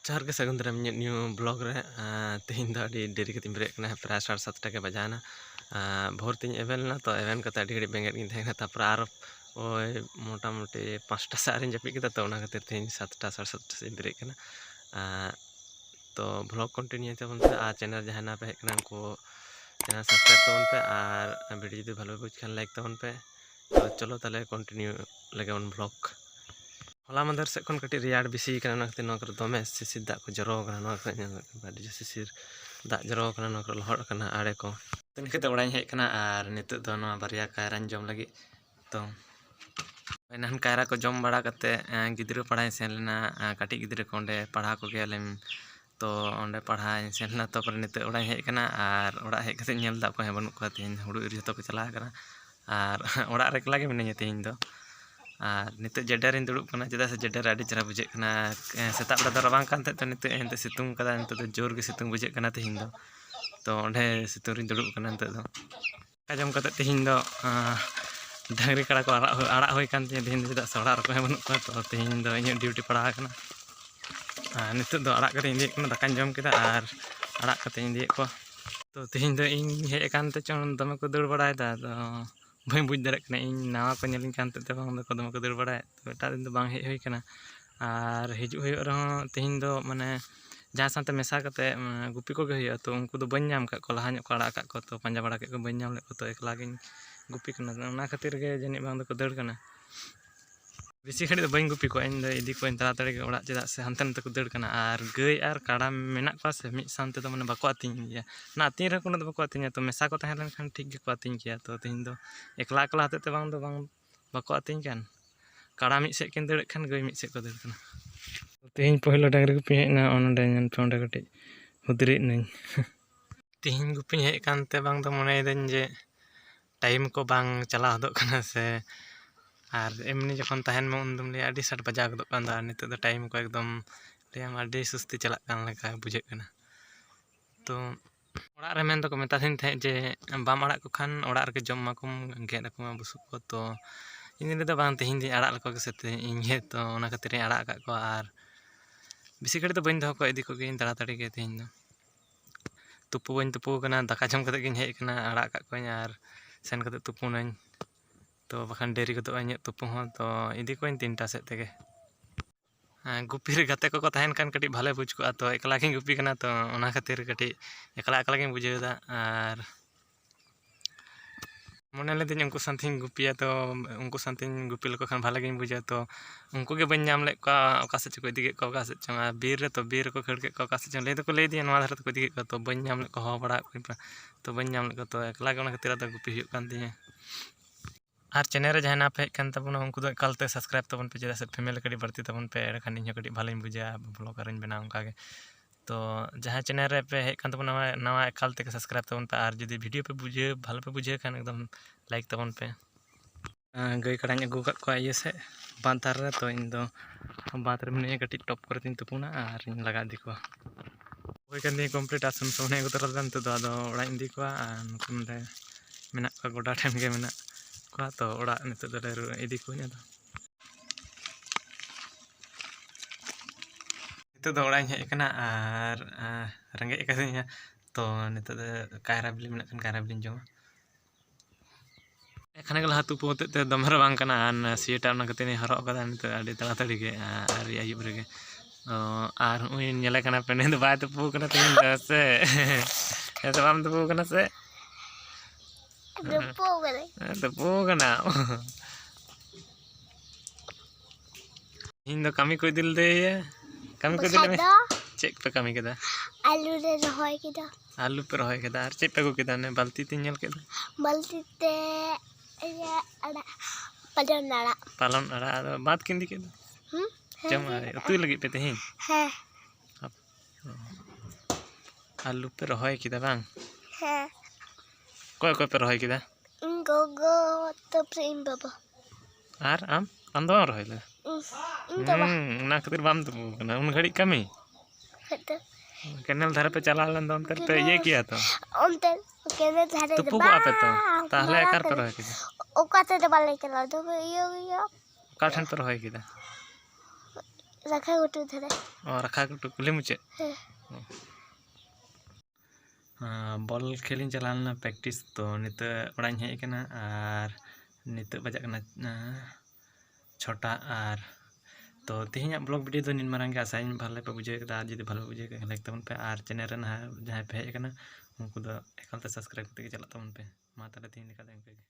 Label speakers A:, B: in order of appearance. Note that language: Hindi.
A: ᱡᱚᱦᱟᱨ ᱜᱮ ᱥᱟᱹᱜᱩᱱ ᱫᱟᱨᱟᱢ ᱤᱧᱟᱹᱜ ᱱᱤᱭᱩ ᱵᱞᱚᱜ ᱨᱮ ᱛᱮᱦᱮᱧ ᱫᱚ ᱟᱹᱰᱤ ᱰᱮᱨᱤ ᱠᱟᱛᱮᱧ ᱵᱮᱨᱮᱫ ᱠᱟᱱᱟ ᱯᱨᱟᱭ 7:30 ᱜᱮ ᱵᱟᱡᱟᱣᱱᱟ ᱵᱷᱳᱨ ᱛᱤᱧ ᱮᱵᱷᱮᱱ ᱞᱮᱱᱟ ᱛᱚ ᱮᱵᱷᱮᱱ ᱠᱟᱛᱮ ᱟᱹᱰᱤ ᱜᱷᱟᱹᱲᱤᱡ ᱵᱮᱸᱜᱮᱫ ᱜᱤᱧ ᱛᱟᱦᱮᱸ ᱠᱟᱱᱟ ᱛᱟᱨᱯᱚᱨᱮ ᱟᱨ ওই মোটামুটি 5টা ᱥᱮᱫ ᱨᱤᱧ ᱡᱟᱹᱯᱤᱫ ᱠᱮᱫᱟ ᱛᱚ ᱚᱱᱟ ᱠᱷᱟᱹᱛᱤᱨ ᱛᱮᱦᱮᱧ 7টা 7:30 ᱥᱮᱫ ᱤᱧ ᱵᱮᱨᱮᱫ ᱠᱟᱱᱟ तो ब्लॉग कंटिन्यू ताबन पे आ चैनल जहाँ ना पे हेक कना उनको चैनल सब्सक्राइब ताबन पे और वीडियो जुदी भालो बुझ खान लाइक ताबन पे तो चलो ताले कंटिन्यू लगे उन ब्लॉग हला मंदर से खन कटी रियाड़ बिसी कना ना खातिर नकर दमे सिसिर दाग को जरो कना ना अडी सिसिर दाग जरो कना नकर लहड़ कना आड़े को तनिके तो ओड़ाई हेक कना और नितु दो नवा बारिया कायरान जम लगी तो एनान कायरा को जम बड़ा कते गिद्रा पढ़ाई सेन लेना काटी गिद्रा को ओंडे पढ़ा को गेलेम तो ओंडे पढ़ाई सेन लेना तो पर नितु ओड़ाई हेक कना और ओड़ा हेक कते नेल दा को हे बनु को तीन हुड़ु इर जतो को चला कना और ओड़ा रे एकला गे मिनाई तीन दो और नित जेडर इन दुड़ुब कना चेदा से जेडर आडी चरा बुझे कना सेता बड़ा दो रबांग कान ते नित एंते सितुंग कदा नित दो जोर गे सितुंग बुझे कना तीन दो तो ओंडे सितुंग रिन दुड़ुब कना नित दो काजम कते तीन दो डांगरी कड़ा को आड़ा होई कान तीन दिन चेदा से ओड़ा रको हे बनु को तो तीन दो इन ड्यूटी पड़ा कना नित दो आड़ा कते इंदी कना दाकान जम केदा और आड़ा कते इंदी को तो तीन दो इन हे कान ते चोन दमे को दौड़ बड़ाय दा तो भाई बुझ दाड़े कना इन नावा को नेलिन कान ते बांग दो दमे को दौड़ बड़ाय तो एटा दिन दो बांग हे होई कना और हिजु होय रहो तीन दो माने जहाँ साथे मेसा कते गुपी को गे होय तो उनको दो बन नाम का को लहा ᱧᱚᱜ को आड़ा का को तो पंजा बड़ा के को बन नाम ले को तो एकला गिन गुपी कना ओना खातिर गे जनि बांग दो को दौड़ कना बेसी घड़ी बी गुपी को इन इदी को तड़ा तड़ी ओड़ा चेदा से हानते नाते को दौड़ कना और गई और काड़ा मेना को से मिद सानते तो माने बाको आतिኝ गया ना आतिኝ रे कोनो बाको आतिኝ तो मेसा को तहें लेन ठीक गे को आतिኝ किया तो तीन दो एकला एकला हते बांग दो बांग बाको आतिኝ कान काड़ा मिद से किन दौड़ खान गई मिद से को दौड़ कना तीन पहले डांगरी गुपी हेना ओनडे ñन पे कटी हुदरी नई तीन गुपी हे कानते बांग दो मने दन जे टाइम को बांग चला हदो कना से और एमनी जखन तहन में उन ले आडी सट बजा गदो कान दा नित दो टाइम को एकदम लेम आडी सुस्ती चला कान लेका बुझे कना तो ओड़ा रे मेन दो को मेता दिन थे जे बाम आड़ा को खान ओड़ा रे जम माकुम गेद को बुसु को तो इन दो बांग तेहिन दी आड़ा लको से ते इनहे तो ओना खातिर आड़ा का को और बेसी घड़ी तो बइन दो को इदी को गिन तड़ा तड़ी गे तेहिन दो तुपु बइन तुपु कना दाका जम कते गिन हे कना आड़ा का को और सेन कते तुपु नई तो बखान डेरी को इन तुपु हो तो इदी को 3टा सेट तेगे गुपी रे गाते को तहन कान कटी भाले बुझ को तो एकला गिन गुपी कना तो ओना खातिर कटी एकला एकला गिन बुझेदा और मने ले दिन उनको साथिन गुपिया तो उनको साथिन गुपी लको खान भाले गिन बुझा तो उनको के बन नाम ले का ओका से को इदी को ओका से चंगा बीर रे तो बीर को खड़ के ओका से चंग ले तो को ले दिया नवा धर तो को इदी को तो बन नाम ले को हो बड़ा तो बन नाम ले को तो एकला के ओना खातिर तो गुपी हुई कान दिए और चैनल जहाँ ना पे हेकन तबन उनको दो एकालते सब्सक्राइब तबन पे चेदा से फैमिली कड़ी बढ़ती तबन पे एखान इन कड़ी भाले बुझा ब्लॉगर बना उनका तो जहाँ चैनल रे पे हेकन तबन नवा एकालते सब्सक्राइब तबन पे और जुदी वीडियो पे बुझे भालो पे बुझे खान एकदम लाइक तबन पे गई कड़ा अगू को ये से बांधार रे तो इन दो बांध रे मिने कटी टॉप कर तीन तुपुना और इन लगा दी को होय कान दी कंप्लीट आसम सोने को तरल दन तो आदो ओड़ा इन दी को नुकु नडे मेना को गोडा टाइम गे मेना को तो ओड़ा नित दो इदी को नी तो ओड़ा हे कना और रंगे कदिया तो नित कायरा बिली मेना कन कायरा बिली जमा एखाने गला तुपु होते ते दमर बांग कना आन सीटा ना कते नि हरो कदा नित आडी तड़ा तड़ी गे आरी आयुब रे गे और उई नेले कना पेने दो बाय तुपु कना तीन से ऐसे बाम तुपु कना से तुपु कना इन दो कमी कोई दिल दे कमी को दिल में चेक पे कमी केदा
B: आलू रे रहोय केदा
A: आलू पे रहोय केदा और चेक पे को केदा ने बाल्टी तीन नेल केदा
B: बाल्टी ते अड़ा पालन अड़ा
A: बात किंदी केदा जम उतु लगी पे तेही
B: है
A: आलू पे रहोय केदा बांग
B: है
A: कोय कोय पे रहोय केदा
B: गोगो तो प्रेम बाबा
A: और आम दो रहोय ले ना खातिर बाम तुपु कना उन घड़ी कमी कैनल धारे पे चला लन तो उनकर पे ये किया तो
B: उनते कैनल धारे
A: तुपु को आपे तो ताहले एकार पे रहोय केदा
B: ओका ते बाले चला दो यो
A: काठन पे रहोय केदा
B: ᱨᱟᱠᱷᱟ ᱜᱷᱩᱴᱩ ᱫᱷᱟᱨᱮ
A: ᱨᱟᱠᱷᱟ ᱜᱷᱩᱴᱩ ᱠᱩᱞᱦᱤ ᱢᱩᱪᱟᱹᱫ ᱵᱚᱞ ᱠᱷᱮᱞᱤᱧ ᱪᱟᱞᱟᱣ ᱞᱮᱱᱟ ᱯᱨᱮᱠᱴᱤᱥ ᱛᱚ ᱱᱤᱛᱚᱜ ᱚᱲᱟᱜ ᱤᱧ ᱦᱮᱡ ᱟᱠᱟᱱᱟ ᱟᱨ ᱱᱤᱛᱚᱜ ᱵᱟᱡᱟᱜ ᱠᱟᱱᱟ 6টা ᱟᱨ तो तेहैᱧᱟᱜ ब्लॉग वीडियो ᱫᱚ ᱱᱤᱱ ᱢᱟᱨᱟᱝ ᱜᱮ ᱟᱥᱟᱭᱟᱹᱧ ᱵᱷᱟᱞᱮ ᱯᱮ ᱵᱩᱡᱷᱟᱹᱣ ᱠᱮᱫᱟ ᱟᱨ ᱡᱩᱫᱤ ᱵᱷᱟᱞᱮ ᱯᱮ ᱵᱩᱡᱷᱟᱹᱣ ᱠᱮᱫᱟ ᱞᱟᱭᱤᱠ ᱛᱟᱵᱚᱱ ᱯᱮ ᱟᱨ ᱪᱮᱱᱮᱞ ᱨᱮ ᱡᱟᱦᱟᱸᱭ ᱯᱮ ᱦᱮᱡ ᱟᱠᱟᱱᱟ ᱩᱱᱠᱩ ᱫᱚ ᱮᱠᱟᱞᱛᱮ ᱥᱟᱵᱥᱠᱨᱟइब ᱠᱟᱛᱮ ᱜᱮ ᱪᱟᱞᱟᱜ ᱛᱟᱵᱚᱱ ᱯᱮ ᱢᱟ ᱛᱟᱦᱞᱮ ᱛᱮᱦᱮᱧ ᱞᱮᱠᱟ ᱫᱚ ᱤᱱᱠᱟᱹ ᱜᱮ